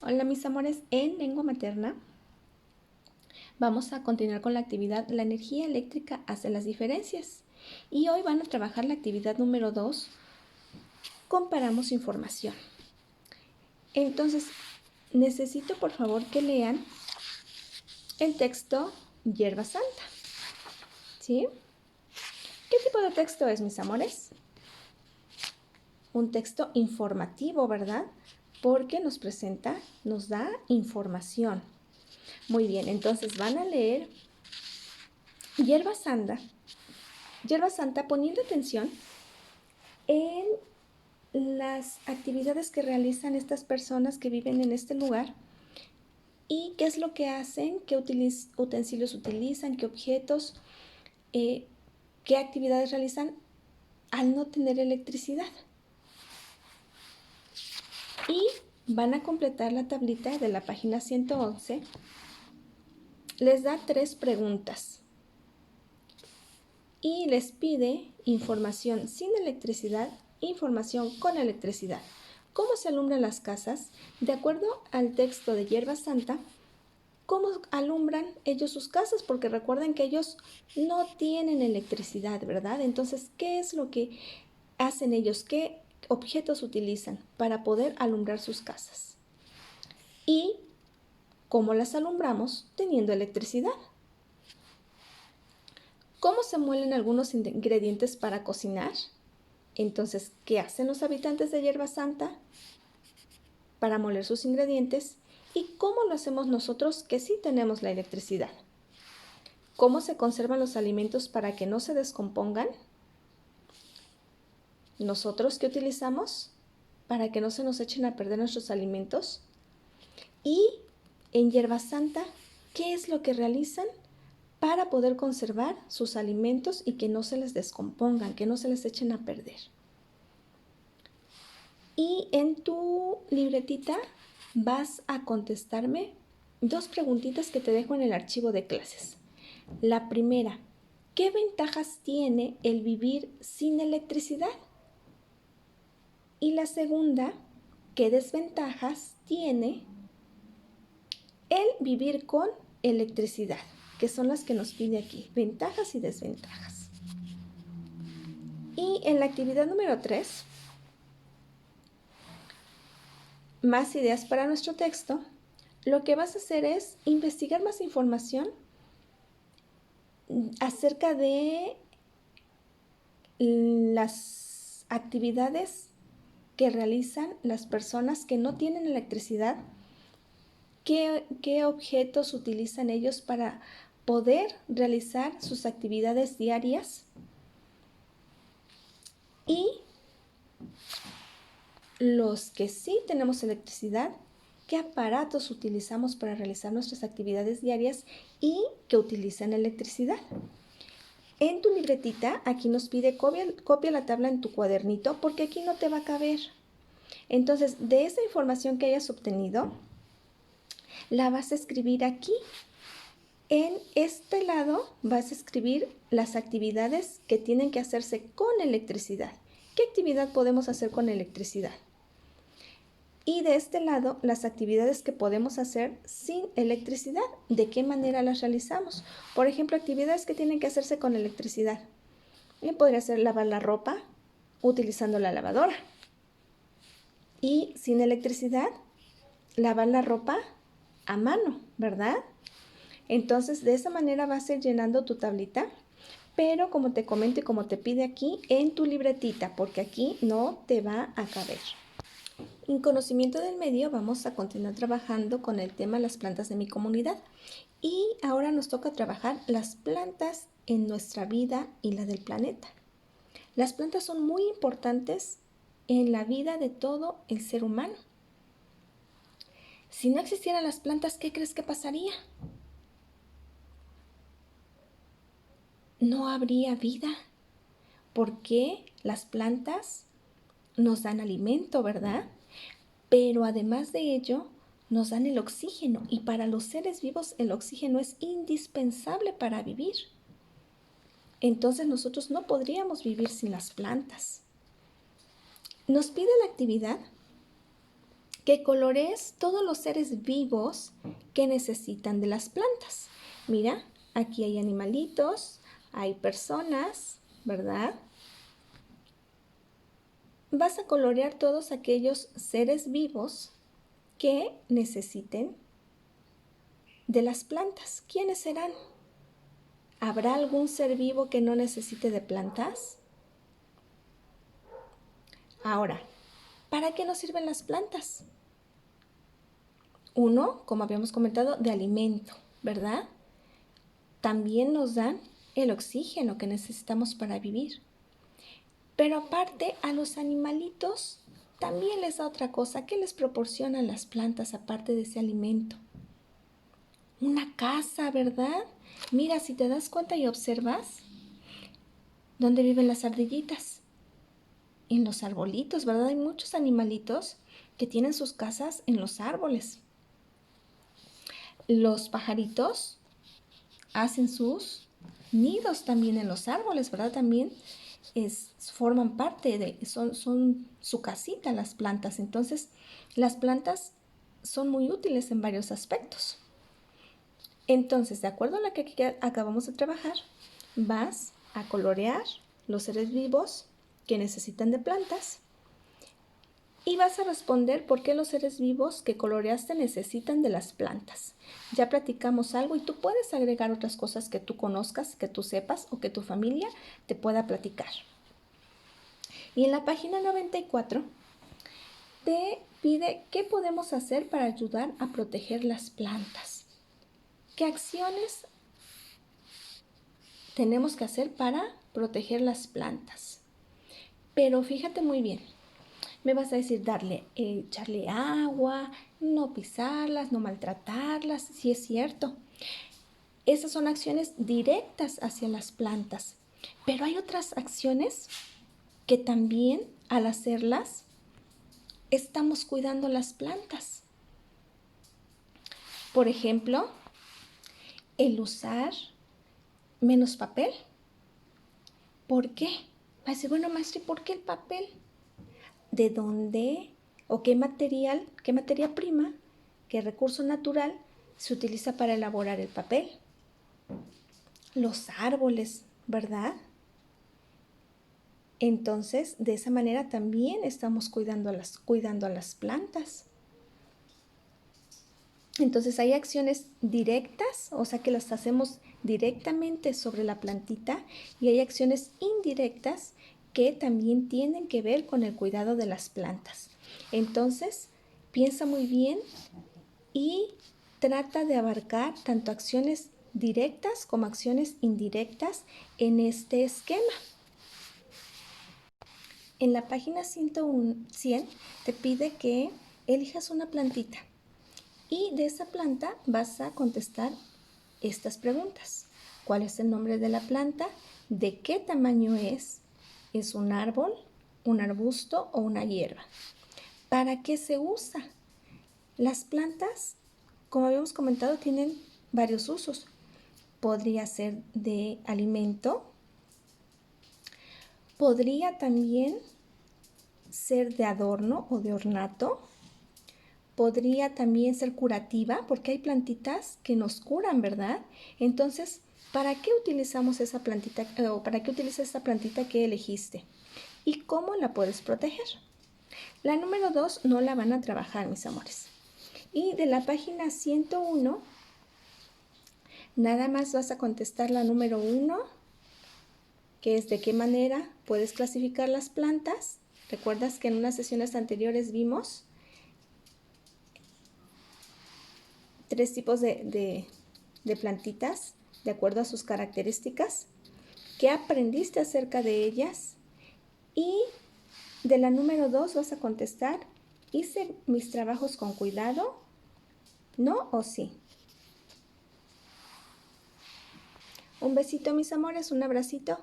Hola mis amores, en lengua materna vamos a continuar con la actividad La energía eléctrica hace las diferencias. Y hoy van a trabajar la actividad número 2, comparamos información. Entonces, necesito por favor que lean el texto Hierba Santa. ¿Sí? ¿Qué tipo de texto es, mis amores? Un texto informativo, ¿verdad? Porque nos presenta, nos da información. Muy bien, entonces van a leer Hierba Santa poniendo atención en las actividades que realizan estas personas que viven en este lugar y qué es lo que hacen, qué utensilios utilizan, qué objetos, qué actividades realizan al no tener electricidad. Y van a completar la tablita de la página 111. Les da 3 preguntas y les pide información sin electricidad, información con electricidad. ¿Cómo se alumbran las casas? De acuerdo al texto de Hierba Santa, ¿cómo alumbran ellos sus casas? Porque recuerden que ellos no tienen electricidad, ¿verdad? Entonces, ¿qué es lo que hacen ellos? ¿Qué objetos utilizan para poder alumbrar sus casas? ¿Y cómo las alumbramos teniendo electricidad? ¿Cómo se muelen algunos ingredientes para cocinar? Entonces, ¿qué hacen los habitantes de Hierba Santa para moler sus ingredientes? ¿Y cómo lo hacemos nosotros que sí tenemos la electricidad? ¿Cómo se conservan los alimentos para que no se descompongan? ¿Nosotros qué utilizamos para que no se nos echen a perder nuestros alimentos? Y en Hierba Santa, ¿qué es lo que realizan para poder conservar sus alimentos y que no se les descompongan, que no se les echen a perder? Y en tu libretita vas a contestarme 2 preguntitas que te dejo en el archivo de clases. La primera, ¿qué ventajas tiene el vivir sin electricidad? Y la segunda, ¿qué desventajas tiene el vivir con electricidad? Que son las que nos pide aquí, ventajas y desventajas. Y en la actividad número 3, más ideas para nuestro texto, lo que vas a hacer es investigar más información acerca de las actividades que realizan las personas que no tienen electricidad, qué objetos utilizan ellos para poder realizar sus actividades diarias y los que sí tenemos electricidad, qué aparatos utilizamos para realizar nuestras actividades diarias y que utilizan electricidad. En tu libretita, aquí nos pide copia la tabla en tu cuadernito porque aquí no te va a caber. Entonces, de esa información que hayas obtenido, la vas a escribir aquí. En este lado vas a escribir las actividades que tienen que hacerse con electricidad. ¿Qué actividad podemos hacer con electricidad? Y de este lado, las actividades que podemos hacer sin electricidad. ¿De qué manera las realizamos? Por ejemplo, actividades que tienen que hacerse con electricidad. Podría ser lavar la ropa utilizando la lavadora. Y sin electricidad, lavar la ropa a mano, ¿verdad? Entonces, de esa manera vas a ir llenando tu tablita, pero como te comento y como te pide aquí, en tu libretita, porque aquí no te va a caber. En conocimiento del medio vamos a continuar trabajando con el tema las plantas de mi comunidad. Y ahora nos toca trabajar las plantas en nuestra vida y la del planeta. Las plantas son muy importantes en la vida de todo el ser humano. Si no existieran las plantas, ¿qué crees que pasaría? No habría vida, porque las plantas nos dan alimento, ¿verdad? Pero además de ello, nos dan el oxígeno y para los seres vivos el oxígeno es indispensable para vivir. Entonces nosotros no podríamos vivir sin las plantas. Nos pide la actividad que colorees todos los seres vivos que necesitan de las plantas. Mira, aquí hay animalitos, hay personas, ¿verdad? Vas a colorear todos aquellos seres vivos que necesiten de las plantas. ¿Quiénes serán? ¿Habrá algún ser vivo que no necesite de plantas? Ahora, ¿para qué nos sirven las plantas? Uno, como habíamos comentado, de alimento, ¿verdad? También nos dan el oxígeno que necesitamos para vivir. Pero aparte, a los animalitos también les da otra cosa. ¿Qué les proporcionan las plantas aparte de ese alimento? Una casa, ¿verdad? Mira, si te das cuenta y observas, ¿dónde viven las ardillitas? En los arbolitos, ¿verdad? Hay muchos animalitos que tienen sus casas en los árboles. Los pajaritos hacen sus nidos también en los árboles, ¿verdad? También forman parte son su casita las plantas. Entonces, las plantas son muy útiles en varios aspectos. Entonces, de acuerdo a lo que aquí acabamos de trabajar, vas a colorear los seres vivos que necesitan de plantas y vas a responder por qué los seres vivos que coloreaste necesitan de las plantas. Ya platicamos algo y tú puedes agregar otras cosas que tú conozcas, que tú sepas o que tu familia te pueda platicar. Y en la página 94 te pide qué podemos hacer para ayudar a proteger las plantas. ¿Qué acciones tenemos que hacer para proteger las plantas? Pero fíjate muy bien, me vas a decir echarle agua, no pisarlas, no maltratarlas, sí es cierto. Esas son acciones directas hacia las plantas, pero hay otras acciones que también al hacerlas estamos cuidando las plantas. Por ejemplo, el usar menos papel. ¿Por qué? Va a decir, bueno, maestra, ¿y por qué el papel? ¿De dónde o qué materia prima, qué recurso natural se utiliza para elaborar el papel? Los árboles, ¿verdad? Entonces, de esa manera también estamos cuidando a las plantas. Entonces, hay acciones directas, o sea que las hacemos directamente sobre la plantita, y hay acciones indirectas que también tienen que ver con el cuidado de las plantas. Entonces, piensa muy bien y trata de abarcar tanto acciones directas como acciones indirectas en este esquema. En la página 100 te pide que elijas una plantita y de esa planta vas a contestar estas preguntas. ¿Cuál es el nombre de la planta? ¿De qué tamaño es? ¿Es un árbol, un arbusto o una hierba? ¿Para qué se usa? Las plantas, como habíamos comentado, tienen varios usos. Podría ser de alimento, podría también ser de adorno o de ornato, podría también ser curativa, porque hay plantitas que nos curan, ¿verdad? Entonces, ¿para qué utilizamos esa plantita o para qué utilizas esa plantita que elegiste? ¿Y cómo la puedes proteger? La número 2 no la van a trabajar, mis amores. Y de la página 101, nada más vas a contestar la número 1, que es de qué manera puedes clasificar las plantas. ¿Recuerdas que en unas sesiones anteriores vimos 3 tipos de plantitas de acuerdo a sus características? ¿Qué aprendiste acerca de ellas? Y de la número 2 vas a contestar, ¿hice mis trabajos con cuidado? ¿No o sí? Un besito, mis amores, un abracito.